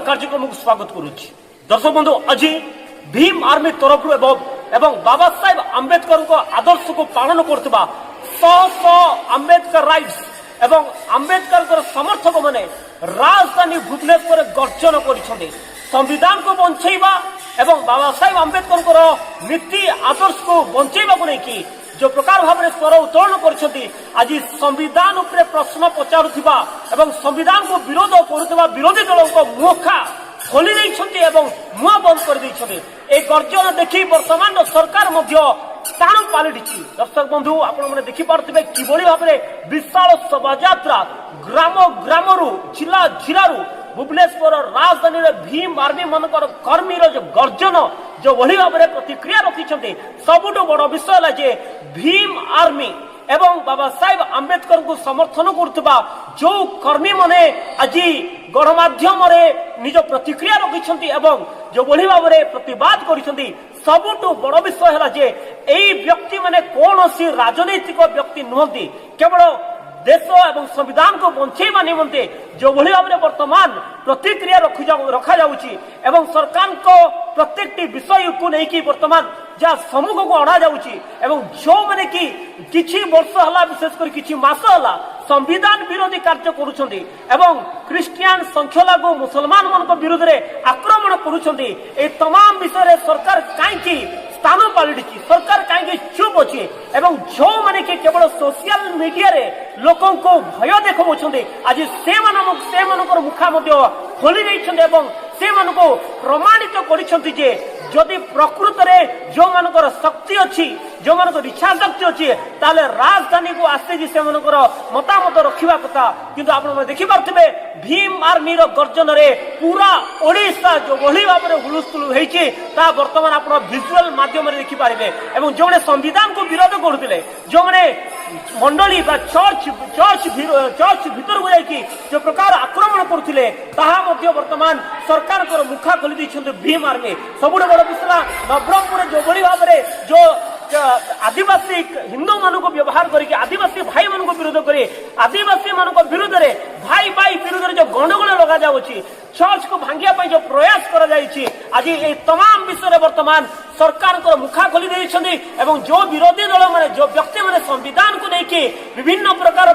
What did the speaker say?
कार्यक्रम को स्वागत करुच्ची। दर्शक बंधु आज भीम आर्मी तरफ एवं बाबा साहेब आंबेडकर आदर्श को पालन करथिबा 100 आंबेडकर राइट्स एवं आंबेडकर समर्थक मैंने राजधानी भुवनेश्वर गर्जन कर संविधान को बंचेबा एवं बाबा साहेब आंबेडकर नीति आदर्श को बंचेबा को लेकिन जो प्रकार भाव में स्वर उत्तोलन कर आज संविधान उपरे प्रश्न पचारुथिबा एवं संविधान को विरोध करुथिबा विरोधी दलों को मुखा खोली मुह बंद कर गर्जन देखी वर्तमान सरकार स्थान पलटि। दर्शक बंधु आपने देखिपे किभली भाव में विशाल शोभा ग्राम ग्राम जिला जिलू भुवनेश्वर राजधानी भीम आर्मी मानकर कर्मी जो गर्जन जो भली भाव में प्रतिक्रिया रखी सबुठ बड़ विषय है भीम आर्मी एवं बाबा साहेब आंबेडकर को समर्थन करुवा जो कर्मी माने आज गणमाध्यम निज प्रतिक्रिया रखिंट एवं जो भली भाव में प्रतिवाद कर सबुठ बड़ विषय है जे यही व्यक्ति माने कौन सी राजनैतिक व्यक्ति नुहति केवल देश एवं संविधान को बंचेबा निमंते जो भली भाव में वर्तमान प्रतिक्रिया रखा जाउची एवं सरकार को प्रत्येक विषय को लेकिन वर्तमान जहाँ सम्मुख को अणा जाउची एवं जो मैंने कि किछि वर्ष हला विशेषकर किछि मास हला संविधान विरोधी कार्य करुछंती एवं क्रिश्चियन संख्यालघु मुसलमान मान विरुद्ध में आक्रमण करुछंती ए तमाम विषय सरकार कहीं स्थान पलटि सरकार कहीं चुप अच्छे एवं जो मैंने कि केवल सोशल मीडिया रे लोकों को भय देखा आज से मुखा खोली से प्रमाणित कर जदि प्रकृत में जो मानकर शक्ति अच्छी जो मानकर इच्छा शक्ति अच्छी ताले राजधानी को आसे से मतामत रखा कथा किंतु आप देखिपे भीम आर्मी गर्जन रे पूरा ओडिशा जो भली भाव में हुलुस्थुल होती बर्तमान आप भिजुआल माध्यम देखिपारे एवं जो संविधान को विरोध करुले जो मैंने मंडली चर्च भीतर को जाकि जो प्रकार आक्रमण करुले वर्तमान सरकार मुखा खोली भीम आर्मी सबुठ बड़ विषय नवरंगपुर जो भली भाव में जो आदिवासी हिंदू मान को व्यवहार करके आदिवासी भाई मान को विरोध करे आदिवासी मान विरोध में भाई भाई विरोध जो गंडगोल लगा जाऊँगी चर्च को भांगिया जो प्रयास कर आज ये तमाम विषय वर्तमान सरकार को मुखा खोली जो विरोधी दल मैंने जो व्यक्ति मैंने संविधान को लेकिन विभिन्न प्रकार